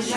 Il y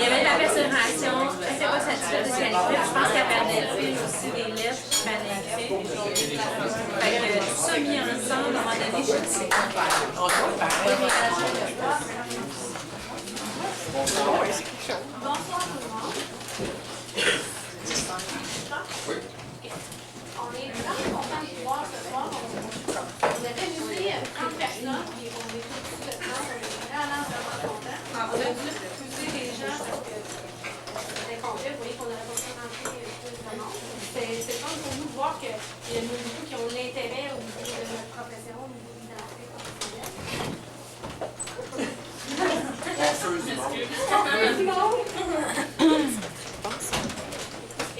avait de la persévération, elle n'était pas satisfaite de ce qu'elle écrivait. Je pense qu'elle perdait le fil aussi des lettres qu'il fallait écrire. Fait que tout ça mis ensemble, à un moment donné, je sais pas. Bonsoir tout le monde. On est vraiment content de vous voir ce soir. On avait visité 30 personnes et on est tous de temps. On est vraiment contents. On a dû refuser les gens parce que c'était complet. Vous voyez qu'on aurait pas pu rentrer plus de monde. C'est fun pour nous de voir qu'il y a beaucoup qui ont de l'intérêt au niveau de notre profession, au niveau de l'identité professionnelle.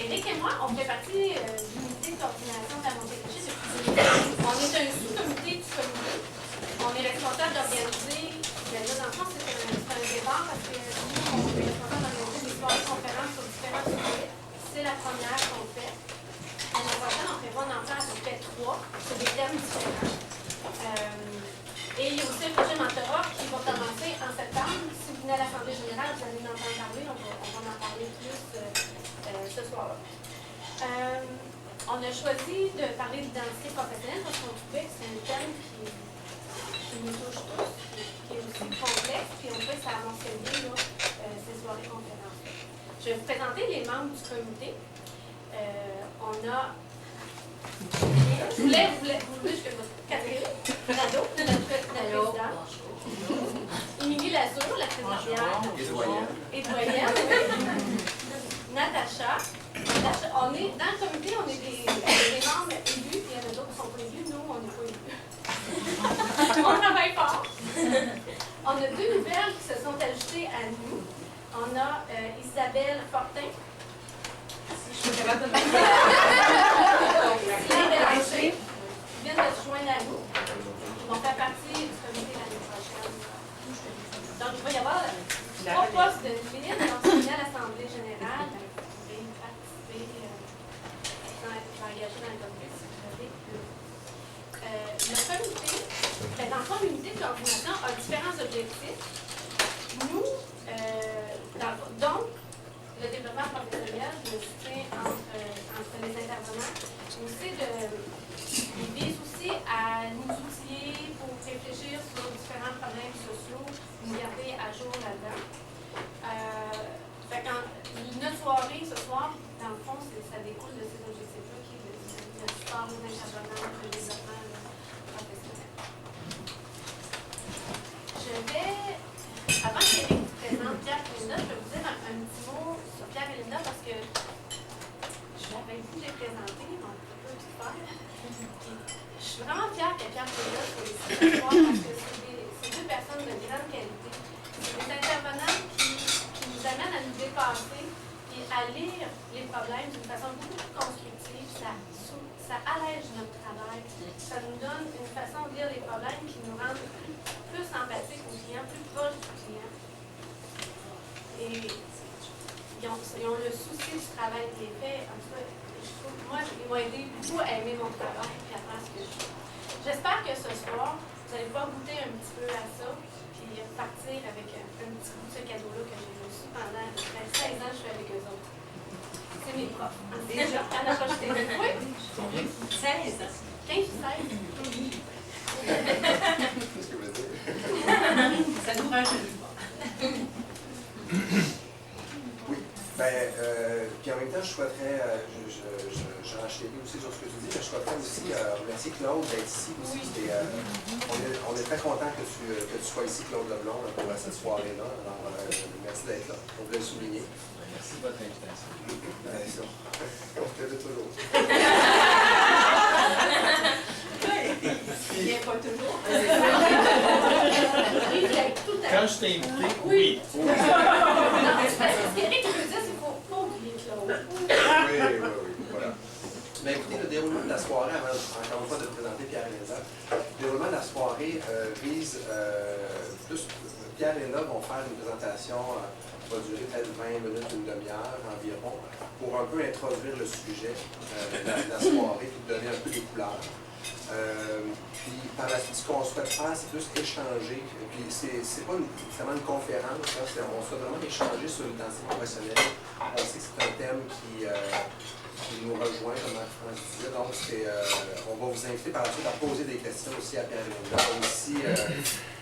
Éric et moi, on fait partie d'une unité de coordination de la Montérégie depuis 2010. On est un sous-comité du comité. On est responsable d'organiser, là dans le fond, c'est un débat parce que nous, on est responsable d'organiser des soirées conférences sur différents sujets. C'est la première qu'on fait. L'année prochaine, on prévoit d'en faire à peu près 3 sur des thèmes différents. Et il y a aussi un projet mentorat qui va commencer en septembre. Si vous venez à l'Assemblée générale, vous allez en entendre parler. On va en parler plus ce soir-là. On a choisi de parler d'identité professionnelle parce qu'on trouvait que c'est un thème qui nous touche tous, qui est aussi complexe, puis on fait que ça a mentionné ces soirées conférences. Je vais vous présenter les membres du comité. On a... Vous voulez que votre Catherine Nadeau, notre présidente. Émilie Lazur, la trésorière. Et doyenne. Natacha. On est, dans le comité, on est des membres élus, puis il y en a d'autres qui ne sont pas élus. Nous, on n'est pas élus. On travaille fort. On a 2 nouvelles qui se sont ajoutées à nous. On a Isabelle Fortin. Je suis capable de me Bélanger vient de se joindre à nous. Ils vont faire partie du comité l'année prochaine. Donc, il va y avoir 3 postes de filles enseignants à l'Assemblée générale. Vous pouvez participer sans être engagé dans le comité si vous avez. Le comité, dans le fond, l'unité de coordination a différents objectifs. Nous, donc, le développement professionnel, le soutien entre les intervenants, il vise aussi à nous outiller pour réfléchir sur différents problèmes sociaux, nous garder à jour là-dedans. Notre soirée ce soir, dans le fond, ça découle de ces objectifs-là, qui est le support aux intervenants, le développement professionnel. Je vais, avant qu'Éric vous présente Pierre et Linda, je vais vous dire un petit mot sur Pierre et Linda parce que je l'avais vu les présenter, donc je peux tout faire. Je suis vraiment fière que Pierre et Linda soient ici ce soir parce que c'est 2 personnes de grande qualité. C'est des intervenants qui nous amènent à nous dépasser et à lire les problèmes d'une façon beaucoup plus constructive. Ça allège notre travail. Ça nous donne une façon de lire les problèmes qui nous rend plus empathiques aux clients, plus proches du client. Et ils ont le souci du travail qui est fait. En tout cas, moi, ils m'ont aidé beaucoup à aimer mon travail et à faire ce que je fais. J'espère que ce soir, vous allez pouvoir goûter un petit peu à ça puis partir avec un petit bout de ce cadeau-là que j'ai reçu pendant 16 ans, je suis avec eux autres. C'est mes profs. Déjà, à la prochaine. Oui. 15 ou 16. Qu'est-ce que vous voulez dire? Ça nous rajeunit pas. Oui. Puis en même temps, je souhaiterais, je renchéris aussi sur ce que tu dis, mais je souhaiterais aussi remercier Claude d'être ici aussi. On est très content que tu sois ici, Claude Leblond, pour cette soirée-là. Alors, merci d'être là. On voulait le souligner. Merci de votre invitation. On te fait toujours. Il vient pas toujours. Quand je t'ai invité, Oui. Non, mais c'est parce que ce qu'Éric veut dire, c'est qu'il ne faut pas oublier Claude. Oui, voilà. Mais écoutez, le déroulement de la soirée, avant encore une fois de présenter Pierre et Linda, le déroulement de la soirée vise plus. Pierre et Linda vont faire une présentation qui va durer peut-être 20 minutes, une demi-heure environ, pour un peu introduire le sujet de la soirée, puis donner un peu des couleurs. Puis par la suite, ce qu'on souhaite faire, c'est plus échanger. Puis c'est pas nécessairement une conférence, là, on souhaite vraiment échanger sur l'identité professionnelle. On sait que c'est un thème qui nous rejoint, comme France disait. Donc, on va vous inviter par la suite à poser des questions aussi à Pierre et Linda, aussi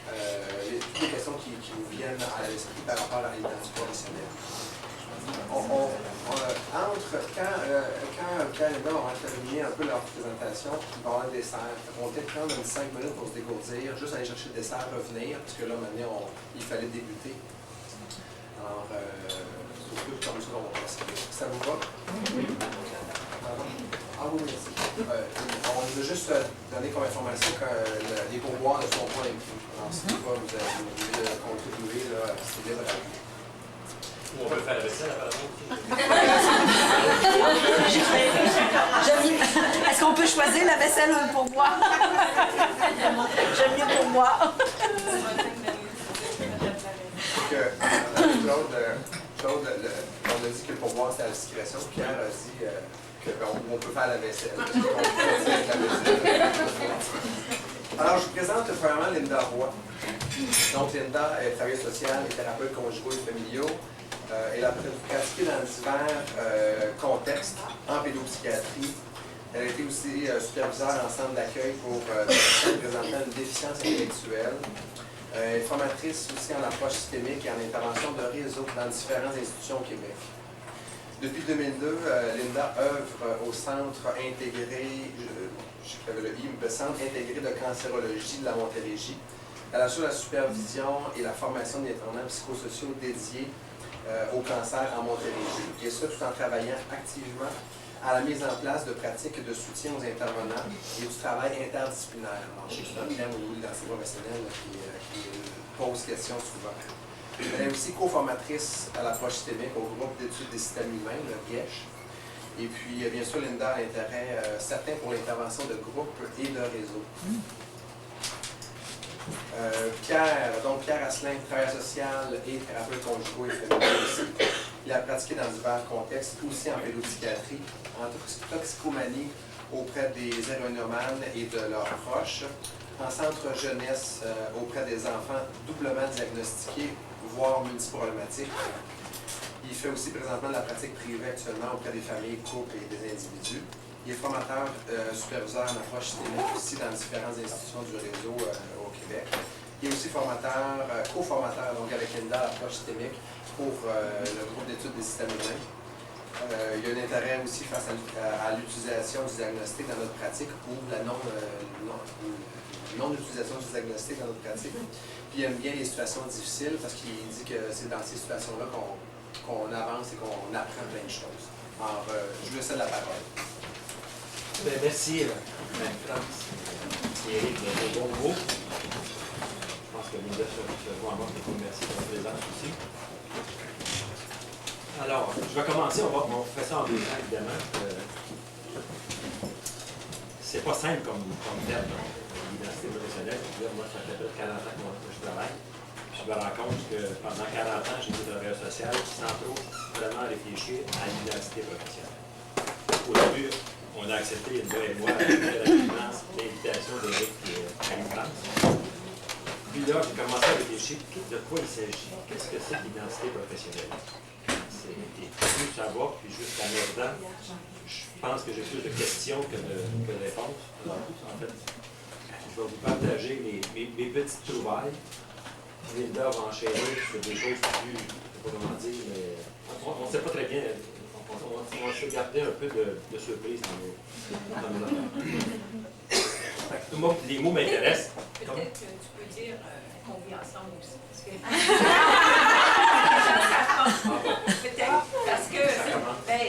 toutes les questions qui vous viennent à l'esprit par rapport à l'identité professionnelle. Quand Pierre et Linda vont terminer un peu leur présentation, ils vont avoir un dessert. On va peut-être prendre 5 minutes pour se dégourdir, juste aller chercher le dessert, revenir, parce que là, maintenant, il fallait débuter. Alors, c'est tout comme ça qu'on va passer. Ça vous va? Oui. Ah oui, merci. On veut juste donner comme information que les pourboires ne sont pas inclus. Alors, si vous voulez contribuer, c'est libre à vous. On peut faire la vaisselle apparemment. Est-ce qu'on peut choisir la vaisselle pour moi? J'aime mieux pour moi. Claude, on a dit que le pourboire c'était à la discrétion. Pierre a dit qu'on peut faire la vaisselle. Alors, je vous présente premièrement Linda Roy. Donc, Linda est travailleuse sociale et thérapeute conjugaux et familiaux. Elle a pratiqué dans divers contextes en pédopsychiatrie. Elle a été aussi superviseure en centre d'accueil pour personnes présentant une déficience intellectuelle. Elle est formatrice aussi en approche systémique et en intervention de réseau dans différentes institutions au Québec. Depuis 2002, Linda œuvre au Centre intégré, le Centre intégré de cancérologie de la Montérégie. Elle assure la supervision et la formation des intervenants psychosociaux dédiés au cancer en Montérégie, et ça tout en travaillant activement à la mise en place de pratiques de soutien aux intervenants et du travail interdisciplinaire. Alors, je sais que c'est un thème au niveau de l'identité professionnelle qui pose question souvent. Elle est aussi co-formatrice à l'approche systémique au groupe d'études des systèmes humains, le GESH. Et puis, bien sûr, Linda a l'intérêt certain pour l'intervention de groupes et de réseaux. Pierre Asselin, travailleur social et thérapeute conjugaux et féminin aussi. Il a pratiqué dans divers contextes, aussi en pédopsychiatrie, en toxicomanie auprès des héroïnomanes et de leurs proches, en centre jeunesse auprès des enfants doublement diagnostiqués, voire multiproblématiques. Il fait aussi présentement de la pratique privée actuellement auprès des familles, couples et des individus. Il est formateur superviseur en approche systémique aussi dans différentes institutions du réseau au Québec. Il est aussi co-formateur donc avec Linda à l'approche systémique pour le groupe d'études des systèmes humains. Il y a un intérêt aussi face à l'utilisation du diagnostic dans notre pratique ou la non-utilisation du diagnostic dans notre pratique. Puis il aime bien les situations difficiles parce qu'il dit que c'est dans ces situations-là qu'on avance et qu'on apprend plein de choses. Alors, je lui cède la parole. Bien, merci, France et Éric, de vos bons mots. Je pense que Linda se voit en moi pour vous remercier de votre présence aussi. Alors, je vais commencer, on va faire ça en 2 ans, évidemment. C'est pas simple comme thème, l'identité professionnelle. Là, moi, ça fait peut-être 40 ans que je travaille. Puis je me rends compte que pendant 40 ans, j'ai été travailleur social sans trop vraiment réfléchir à l'identité professionnelle. Au début, on a accepté, Linda et moi, l'invitation d'Éric à l'immense. Puis là, j'ai commencé à réfléchir de quoi il s'agit. Qu'est-ce que c'est que l'identité professionnelle? plus ça va, puis jusqu'à maintenant, je pense que j'ai plus de questions que de réponses. Alors, en fait, je vais vous partager mes petites trouvailles. Linda va enchaîner sur des choses plus, je ne sais pas comment dire, mais on ne sait pas très bien. On va se garder un peu de surprise dans nos affaires. Fait que moi, les mots m'intéressent. Peut-être que tu peux dire qu'on vit ensemble aussi. Parce que... Peut-être. Parce que ben,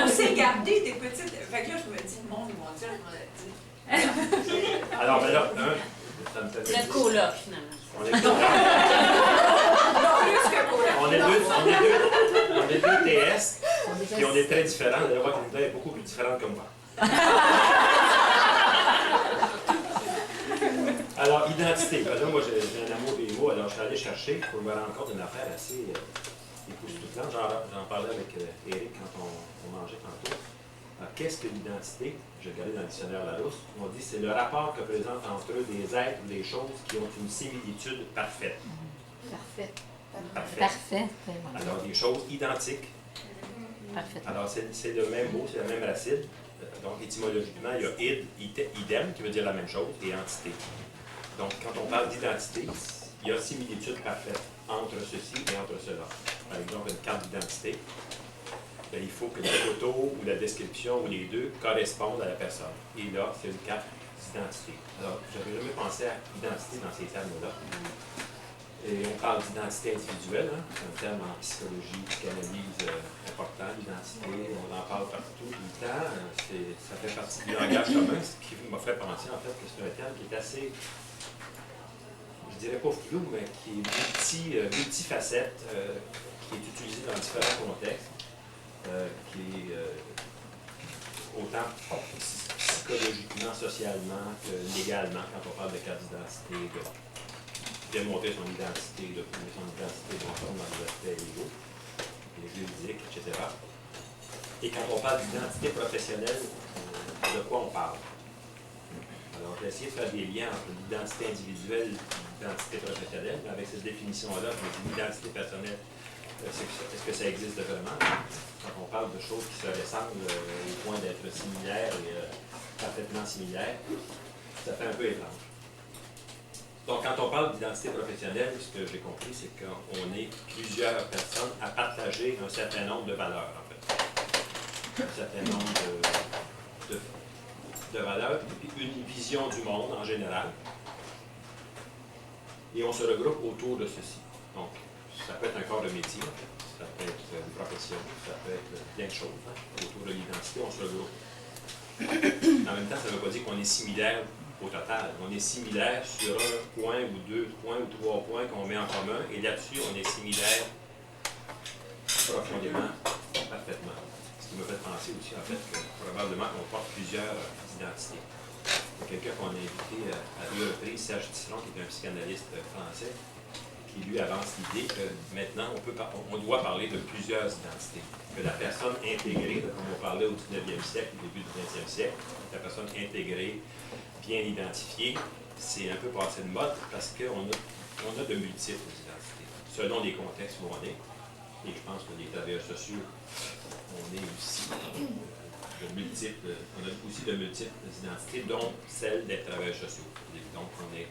on s'est gardé des petites. Fait que là, je me dis, le monde, ils vont dire, Alors, ben là, ça me fait Vous êtes coloc, finalement. On est deux TS, puis on est très différents. Vous allez voir que Linda est beaucoup plus différente que moi. Alors, identité. Ben là, moi, j'ai un amour des mots. Alors, je suis allé chercher pour me rendre compte d'une affaire assez époustouflante. J'en parlais avec Éric quand on mangeait tantôt. Qu'est-ce que l'identité? J'ai regardé dans le dictionnaire Larousse. On dit que c'est le rapport que présentent entre eux des êtres ou des choses qui ont une similitude parfaite. Parfait. Parfait. Parfait. Alors, des choses identiques. Parfait. Alors, c'est le même mot, c'est la même racine. Donc, étymologiquement, il y a idem, qui veut dire la même chose, et entité. Donc, quand on parle d'identité, il y a similitude parfaite entre ceci et entre cela. Par exemple, une carte d'identité, bien, il faut que la photo ou la description ou les deux correspondent à la personne. Et là, c'est une carte d'identité. Alors, je n'avais jamais pensé à identité dans ces termes-là. Et on parle d'identité individuelle, hein? C'est un terme en psychologie, psychanalyse important, l'identité, on en parle partout, tout le temps. Ça fait partie du langage commun, ce qui m'a fait penser en fait que c'est un terme qui est assez, je dirais pas flou, mais qui est multifacette, qui est utilisé dans différents contextes, qui est autant psychologiquement, socialement que légalement, quand on parle de carte d'identité, de démontrer son identité, de prouver son identité dans les aspects légaux, les juridiques, etc. Et quand on parle d'identité professionnelle, de quoi on parle? Alors, j'ai essayé de faire des liens entre l'identité individuelle et l'identité professionnelle, mais avec cette définition-là, je me dis l'identité personnelle, est-ce que ça existe vraiment? Quand on parle de choses qui se ressemblent au point d'être similaires et parfaitement similaires, ça fait un peu étrange. Donc, quand on parle d'identité professionnelle, ce que j'ai compris, c'est qu'on est plusieurs personnes à partager un certain nombre de valeurs, en fait. Un certain nombre de valeurs, puis une vision du monde en général. Et on se regroupe autour de ceci. Donc, ça peut être un corps de métier, ça peut être une profession, ça peut être plein de choses. Hein. Autour de l'identité, on se regroupe. En même temps, ça ne veut pas dire qu'on est similaire au total. On est similaire sur un point ou deux points ou trois points qu'on met en commun, et là-dessus, on est similaire profondément, parfaitement. Ce qui me fait penser aussi, en fait, que probablement qu'on porte plusieurs identités. Il y a quelqu'un qu'on a invité à 2 reprises, Serge Tisseron, qui est un psychanalyste français, qui lui avance l'idée que maintenant, on doit parler de plusieurs identités. Que la personne intégrée, comme on parlait au 19e siècle, au début du 20e siècle, la personne intégrée, bien identifiée, c'est un peu passé de mode parce qu'on a de multiples identités, selon les contextes où on est. Et je pense que les travailleurs sociaux, on est aussi on a aussi de multiples identités, dont celle des travailleurs sociaux. Donc, on est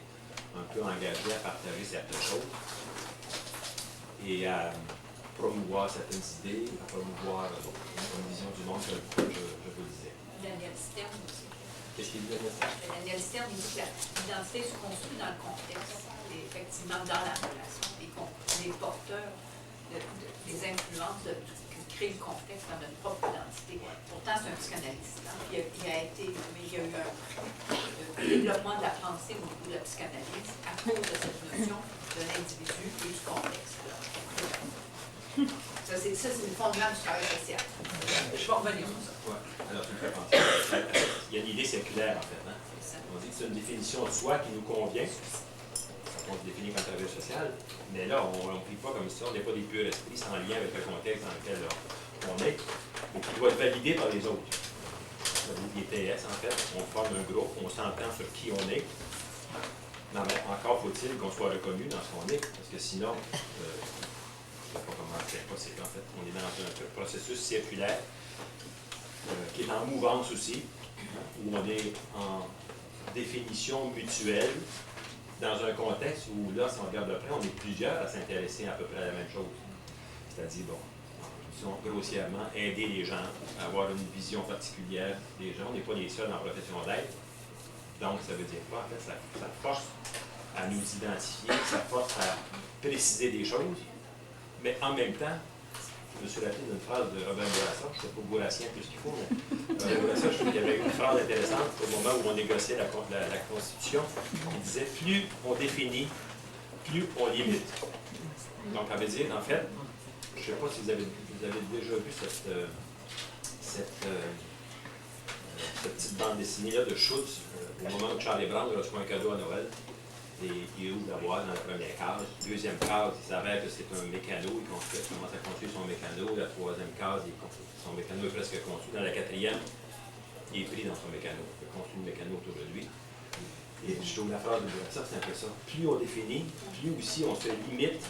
un peu engagé à partager certaines choses et à promouvoir certaines idées, à promouvoir une vision du monde, comme je vous le disais. Daniel Stern aussi. Qu'est-ce qu'il dit, Daniel Stern? Daniel Stern dit que l'identité se construit dans le contexte, et effectivement dans la relation, des porteurs, des influences qui créent le contexte dans notre propre identité. Pourtant, c'est un psychanalyste. Hein? Il y a eu un développement de la pensée au niveau de la psychanalyse à cause de cette notion de l'individu et du contexte. Ça, c'est le fondement du travail social. Je vais revenir sur ça. Ouais. Alors, tu me fais penser. Il y a l'idée séculaire, en fait. Hein? On dit que c'est une définition de soi qui nous convient. On se définit comme travailleur social, mais là, on ne vit pas comme ça. On n'est pas des purs esprits sans lien avec le contexte dans lequel on est, mais qui doit être validé par les autres. Les TS, en fait, on forme un groupe, on s'entend sur qui on est. Mais encore faut-il qu'on soit reconnu dans ce qu'on est, parce que sinon, sais pas comment c'est possible. En fait, on est dans un processus circulaire qui est en mouvance aussi, où on est en définition mutuelle dans un contexte où, là, si on regarde de près, on est plusieurs à s'intéresser à peu près à la même chose. C'est-à-dire, bon, disons grossièrement, aider les gens à avoir une vision particulière des gens. On n'est pas les seuls en profession d'aide. Donc, ça veut dire quoi? En fait, ça force à nous identifier, ça force à préciser des choses, mais en même temps, je me suis rappelé d'une phrase de Robert Bourassa, je ne sais pas Bourrassien plus qu'il faut, mais Robert Bourassa, je trouve qu'il y avait une phrase intéressante au moment où on négociait la Constitution. Il disait « Plus on définit, plus on limite ». Donc, ça veut dire, en fait, je ne sais pas si vous avez déjà vu cette petite bande dessinée-là de Schutz, au moment où Charlie Brown reçoit un cadeau à Noël. Et il ouvre la boîte dans la première case. Deuxième case, il s'avère que c'est un mécano. Il commence à construire son mécano. La troisième case, son mécano est presque construit. Dans la quatrième, il est pris dans son mécano. Il peut construire le mécano autour de lui. Et je trouve la phrase de ça, c'est un peu ça. Plus on définit, plus aussi on se limite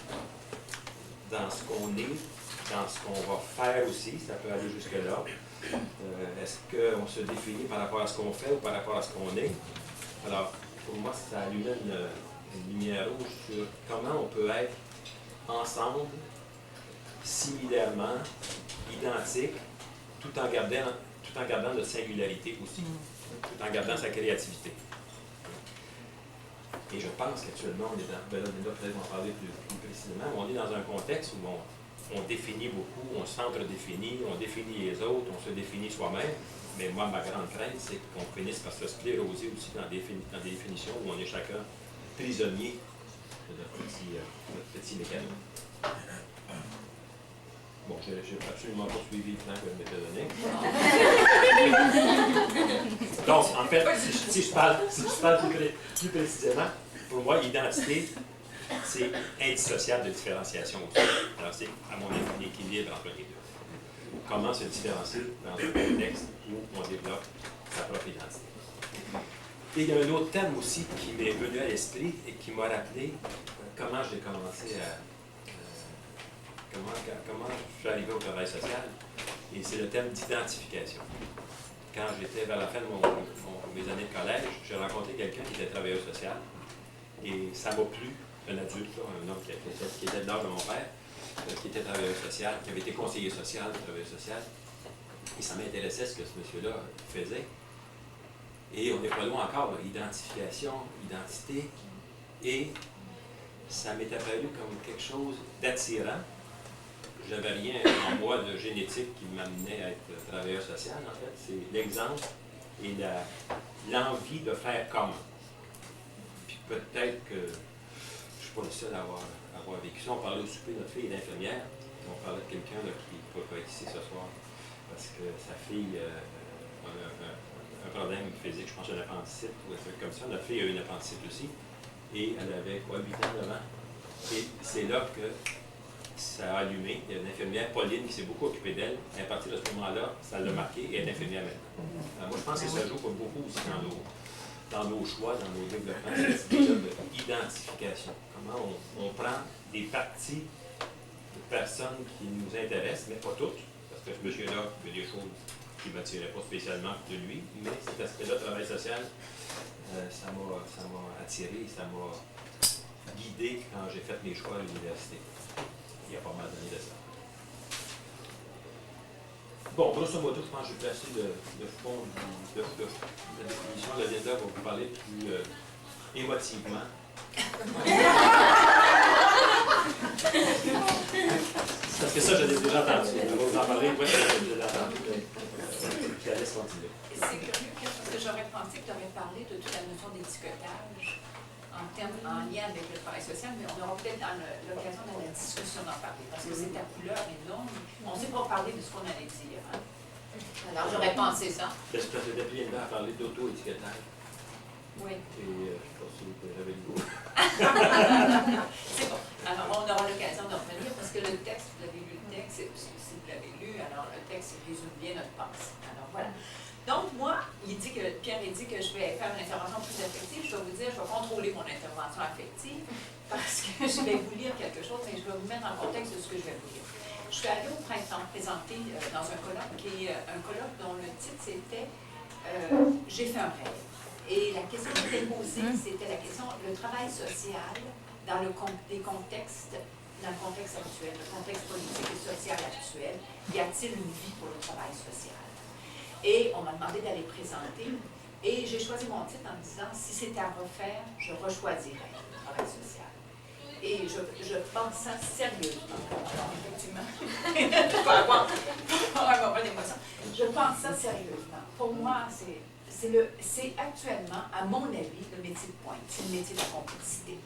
dans ce qu'on est, dans ce qu'on va faire aussi. Ça peut aller jusque-là. Est-ce qu'on se définit par rapport à ce qu'on fait ou par rapport à ce qu'on est? Alors, pour moi, ça allume une lumière rouge sur comment on peut être ensemble, similairement, identiques, tout en gardant notre singularité aussi, tout en gardant sa créativité. Et je pense qu'actuellement, on est dans, là, peut-être en parler plus précisément, on est dans un contexte où on définit beaucoup, on s'entre-définit, on définit les autres, on se définit soi-même. Mais moi, ma grande crainte, c'est qu'on finisse par se scléroser aussi dans des définitions où on est chacun prisonnier de notre petit mécano. Bon, je n'ai absolument pas suivi le plan que je m'étais donné. Donc, en fait, si je parle plus précisément, pour moi, l'identité, c'est indissociable de différenciation aussi. Alors, c'est, à mon avis, l'équilibre entre les deux. Comment se différencier dans un contexte où on développe sa propre identité. Et il y a un autre thème aussi qui m'est venu à l'esprit et qui m'a rappelé comment j'ai commencé à... comment je suis arrivé au travail social. Et c'est le thème d'identification. Quand j'étais vers la fin de mes années de collège, j'ai rencontré quelqu'un qui était travailleur social. Et ça m'a plu, un adulte, là, un homme qui était de l'âge de mon père, qui était travailleur social, qui avait été conseiller social, travailleur social. Et ça m'intéressait ce que ce monsieur-là faisait. Et on n'est pas loin encore de l'identification, identité. Et ça m'est apparu comme quelque chose d'attirant. Je n'avais rien en moi de génétique qui m'amenait à être travailleur social, en fait. C'est l'exemple et l'envie de faire comme. Puis peut-être que je ne suis pas le seul à avoir vécu ça. On parlait au souper, notre fille est infirmière. On parlait de quelqu'un qui ne peut pas être ici ce soir parce que sa fille a un problème physique, je pense un appendicite ou un truc comme ça. Notre fille a eu une appendicite aussi. Et elle avait quoi, 8 ans, 9 ans. Et c'est là que ça a allumé. Il y a une infirmière, Pauline, qui s'est beaucoup occupée d'elle. Et à partir de ce moment-là, ça l'a marqué et elle est infirmière maintenant. Alors, moi, je pense que ça joue beaucoup aussi dans nos choix, dans nos développements, cette idée d'identification. Comment on prend des parties de personnes qui nous intéressent, mais pas toutes, parce que ce monsieur-là, il y a des choses qui ne m'attiraient pas spécialement de lui, mais cet aspect-là, travail social, ça m'a attiré, ça m'a guidé quand j'ai fait mes choix à l'université. Il y a pas mal d'années de ça. Bon, grosso modo, je pense que j'ai placé le fond de la définition. La Linda va vous parler plus émotivement. Parce que ça, je l'ai déjà entendu. Je vais vous en parler, moi, je l'ai déjà entendu. Je la laisse continuer. C'est curieux parce que j'aurais pensé que tu aurais parlé de toute la notion d'étiquetage en lien avec le travail social, mais on aura peut-être l'occasion dans la discussion d'en parler, parce que c'est à couleur énorme. On ne sait pas parler de ce qu'on allait dire. Hein? Alors, j'aurais pensé ça. Parce que depuis Linda a parlé d'auto-étiquetage. Oui. Et je ne sais pas si vous avez le goût. C'est bon. Alors, on aura l'occasion de revenir, parce que le texte, vous avez lu le texte, si vous l'avez lu, alors le texte résume bien notre pensée. Alors, voilà. Donc, moi, Pierre dit que je vais faire une intervention plus affective. Je vais vous dire, je vais contrôler mon intervention affective. parce que je vais vous lire quelque chose, mais je vais vous mettre en contexte de ce que je vais vous lire. Je suis allée au printemps présenter dans un colloque, qui est un colloque dont le titre c'était J'ai fait un rêve. Et la question qui était posée, c'était la question le travail social dans le contexte actuel, le contexte politique et social actuel. Y a-t-il une vie pour le travail social? Et on m'a demandé d'aller présenter. Et j'ai choisi mon titre en disant si c'était à refaire, je rechoisirais le travail social. Et je pense ça sérieusement. Alors, effectivement, je peux avoir un d'émotion. Je pense ça sérieusement. Pour moi, c'est actuellement, à mon avis, le métier de pointe. C'est le métier de la complexité.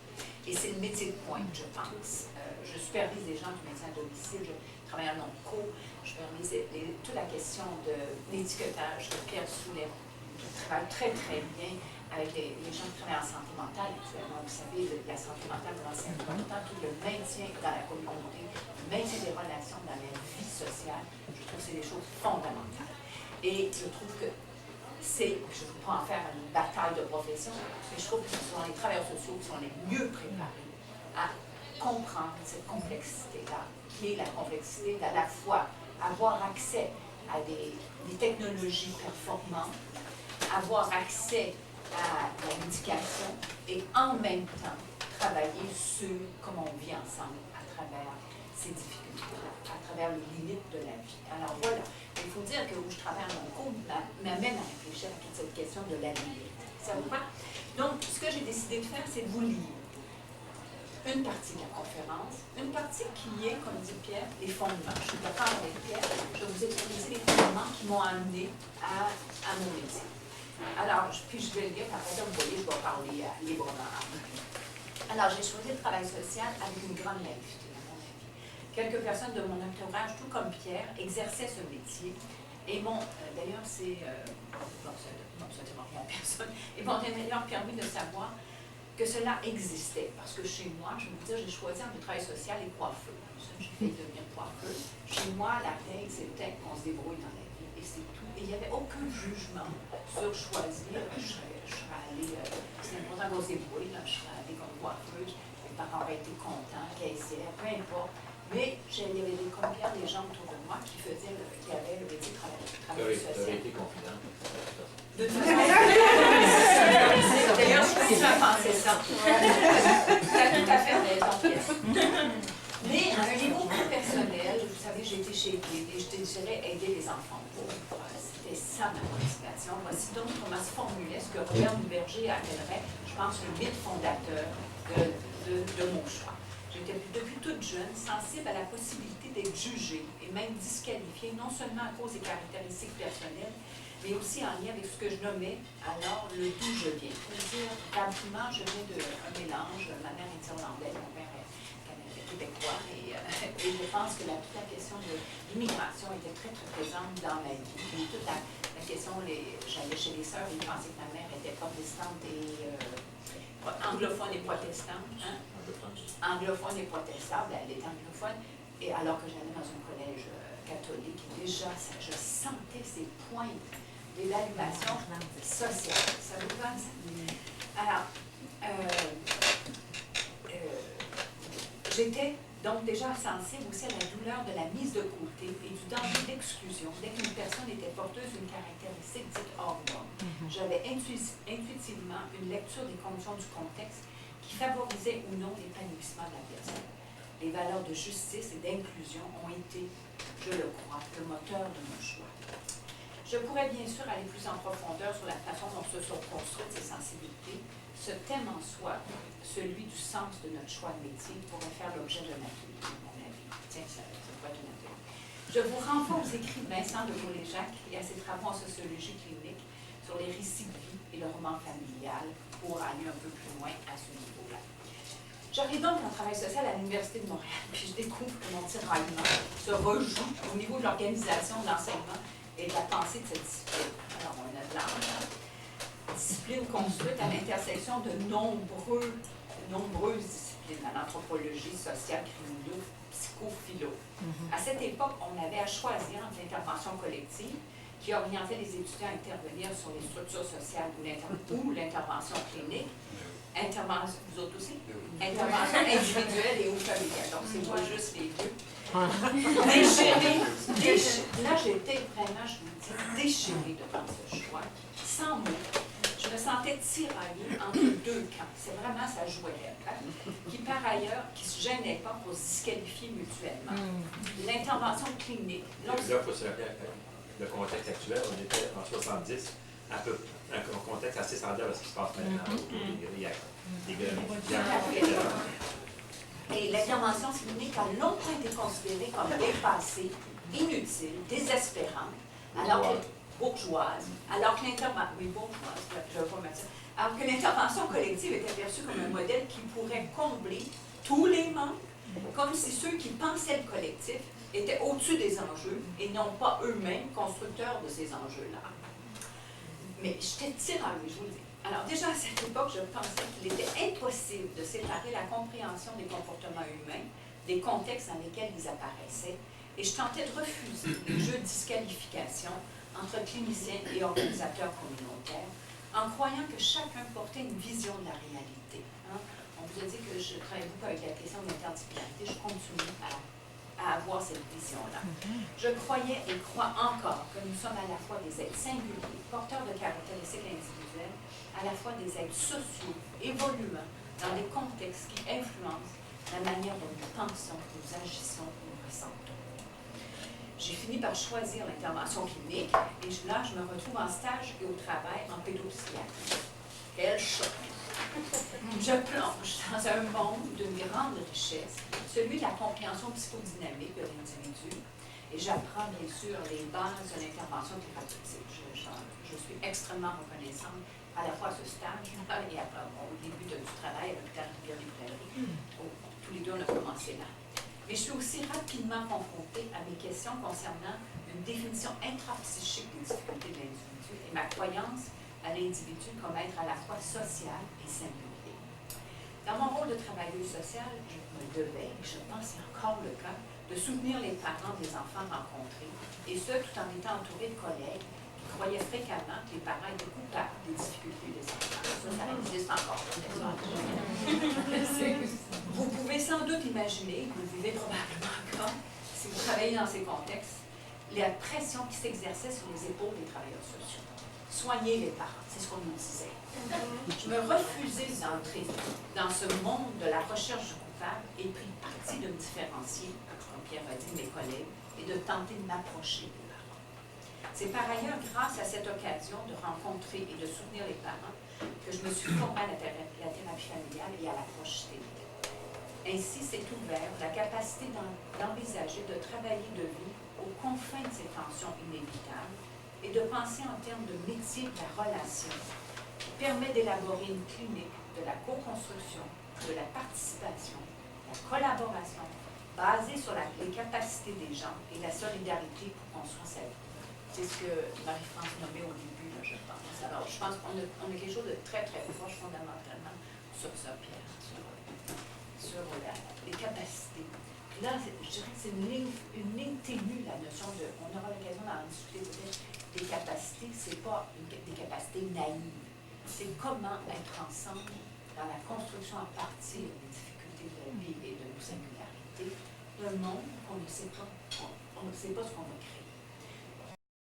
Et c'est le métier de pointe, je pense. Je supervise des gens qui médecin à domicile, je travaille en onco, je supervise toute la question de l'étiquetage que Pierre soulève, qui travaille très, très bien avec les gens qui travaillent en santé mentale actuellement. Vous savez, la santé mentale, c'est important, tout le maintien dans la communauté, le maintien des relations dans la vie sociale, je trouve que c'est des choses fondamentales. Et je trouve que je ne veux pas en faire une bataille de profession, mais je trouve que ce sont les travailleurs sociaux qui sont les mieux préparés à comprendre cette complexité-là, qui est la complexité d'à la fois avoir accès à des technologies performantes, avoir accès à la médication et en même temps travailler sur comment on vit ensemble à travers ces difficultés-là, à travers les limites de la vie. Alors voilà, il faut dire que où je travaille en cours m'amène à réfléchir à toute cette question de la limite. Ça vous va? Donc, ce que j'ai décidé de faire, c'est de vous lire une partie de la conférence, une partie qui est, comme dit Pierre, les fondements. Je suis d'accord avec Pierre, je vais vous exposer les fondements qui m'ont amené à mon métier. Alors, puis je vais le lire, après ça, vous voyez, je vais parler librement. Alors, j'ai choisi le travail social avec une grande naïveté, à mon avis. Quelques personnes de mon entourage, tout comme Pierre, exerçaient ce métier. Et d'ailleurs, c'est rien à personne, et m'ont d'ailleurs permis de savoir que cela existait. Parce que chez moi, je vais vous dire, j'ai choisi entre le travail social et coiffeur. J'ai fait devenir coiffeuse. Chez moi, la règle, c'était qu'on se débrouille dans la vie, et c'est tout. Et il n'y avait aucun jugement sur choisir. Je serais allée, c'est important qu'on se débrouille, là, je serais allée comme coiffeuse, mes parents auraient été contents, caissière, peu importe. Mais il y avait des combien des gens autour de moi qui avaient le métier de travail social. Tu aurais été confidente. De toute façon, d'ailleurs, je suis à penser ça. Tu as tout à fait raison, Pierre. Mais à un niveau plus personnel, vous savez, j'ai été chez Guide et je désirais aider les enfants pauvres. C'était ça ma motivation. Voici donc comment se formulait ce que Robert Duverger appellerait, je pense, le mythe fondateur de mon choix. J'étais depuis toute jeune sensible à la possibilité d'être jugée et même disqualifiée, non seulement à cause des caractéristiques personnelles, mais aussi en lien avec ce que je nommais alors le d'où je viens. C'est-à-dire, rapidement, je viens d'un mélange. Ma mère est irlandaise, mon père est québécois, et je pense que toute la question de l'immigration était très, très présente dans ma vie. Et toute la question, j'allais chez les sœurs, ils pensaient que ma mère était protestante et anglophone et protestante. Hein? Anglophone et protestante, elle était anglophone, et alors que j'allais dans un collège catholique, déjà, je sentais ces pointes d'évaluation sociale. Ça vous va, ça? Alors, j'étais donc déjà sensible aussi à la douleur de la mise de côté et du danger d'exclusion dès qu'une personne était porteuse d'une caractéristique dite hors norme. J'avais intuitivement une lecture des conditions du contexte qui favorisait ou non l'épanouissement de la personne. Les valeurs de justice et d'inclusion ont été, je le crois, le moteur de mon choix. Je pourrais bien sûr aller plus en profondeur sur la façon dont se sont construites ces sensibilités. Ce thème en soi, celui du sens de notre choix de métier, pourrait faire l'objet d'un atelier, à mon avis. Tiens, ça pourrait être un atelier. Je vous renvoie aux écrits de Vincent de Gaulle-Jacques et à ses travaux en sociologie clinique sur les récits de vie et le roman familial pour aller un peu plus loin à ce niveau-là. J'arrive donc en travail social à l'Université de Montréal, puis je découvre que mon tiraillement se rejoue au niveau de l'organisation de l'enseignement et de la pensée de cette discipline. Alors, on a de l'âge, discipline construite à l'intersection de nombreuses disciplines, à l'anthropologie sociale, criminologie, psychophilo. À cette époque, on avait à choisir entre l'intervention collective, qui orientait les étudiants à intervenir sur les structures sociales ou l'intervention clinique, Intervention, vous autres aussi? Oui. Intervention individuelle et ou familiale. Donc, c'est pas juste les vieux. Déchirée. Là, j'étais vraiment, je vous le dis, déchirée devant ce choix. Sans mots. Je me sentais tiraillée entre deux camps. C'est vraiment, ça jouait là. Qui, par ailleurs, qui ne se gênaient pas pour se disqualifier mutuellement. L'intervention clinique. Là, il faut se rappeler le contexte actuel. On était en 70, un contexte assez semblable à ce qui se passe maintenant autour des gars. Et l'intervention clinique a longtemps été considérée comme dépassée, inutile, désespérante, bourgeoise, alors que l'intervention collective était perçue comme un modèle qui pourrait combler tous les membres, comme si ceux qui pensaient le collectif étaient au-dessus des enjeux et non pas eux-mêmes constructeurs de ces enjeux-là. Mais j'étais tiraillée, je vous le dis. Alors déjà à cette époque, je pensais qu'il était impossible de séparer la compréhension des comportements humains des contextes dans lesquels ils apparaissaient, et je tentais de refuser le jeu de disqualification entre cliniciens et organisateurs communautaires, en croyant que chacun portait une vision de la réalité. Hein? On vous a dit que je travaille beaucoup avec la question de l'interdisciplinarité, je continue à avoir cette vision-là. Je croyais et crois encore que nous sommes à la fois des êtres singuliers, porteurs de caractéristiques individuelles, à la fois des êtres sociaux, évoluant dans des contextes qui influencent la manière dont nous pensons, nous agissons, nous ressentons. J'ai fini par choisir l'intervention clinique et là, je me retrouve en stage et au travail en pédopsychiatrie. Quel choc! Je plonge dans un monde d'une grande richesse, celui de la compréhension psychodynamique de l'individu, et j'apprends bien sûr les bases de l'intervention thérapeutique. Je suis extrêmement reconnaissante à la fois à ce stage et après, au début du travail à l'hôpital Rivière-des-Prairies. Tous les deux, on a commencé là. Mais je suis aussi rapidement confrontée à mes questions concernant une définition intrapsychique des difficultés de l'individu et ma croyance à l'individu comme être à la fois social et singulier. Dans mon rôle de travailleuse sociale, je me devais, et je pense c'est encore le cas, de soutenir les parents des enfants rencontrés, et ce, tout en étant entourée de collègues qui croyaient fréquemment que les parents étaient coupables des difficultés des enfants. Ça existe encore. Vous pouvez sans doute imaginer, vous le vivez probablement comme, si vous travaillez dans ces contextes, la pression qui s'exerçait sur les épaules des travailleurs sociaux. Soigner les parents, c'est ce qu'on nous disait. Je me refusais d'entrer dans ce monde de la recherche du coupable et pris le parti de me différencier, comme Pierre a dit, mes collègues, et de tenter de m'approcher des parents. C'est par ailleurs grâce à cette occasion de rencontrer et de soutenir les parents que je me suis formée à la thérapie familiale et à l'approche thérapeutique. Ainsi s'est ouvert la capacité d'envisager de travailler de vie aux confins de ces tensions inévitables et de penser en termes de métier de la relation qui permet d'élaborer une clinique de la co-construction, de la participation, de la collaboration basée sur les capacités des gens et la solidarité pour construire sa vie. C'est ce que Marie-France nommait au début, là, je pense. Alors, je pense qu'on a quelque chose de très, très proche fondamentalement sur ça, Pierre, sur les capacités. Puis là, je dirais que c'est une ligne ténue, la notion de, on aura l'occasion d'en discuter peut-être, des capacités, c'est pas des capacités naïves. C'est comment être ensemble dans la construction à partir des difficultés de la vie et de nos singularités, d'un monde qu'on ne sait pas, on ne sait pas ce qu'on va créer.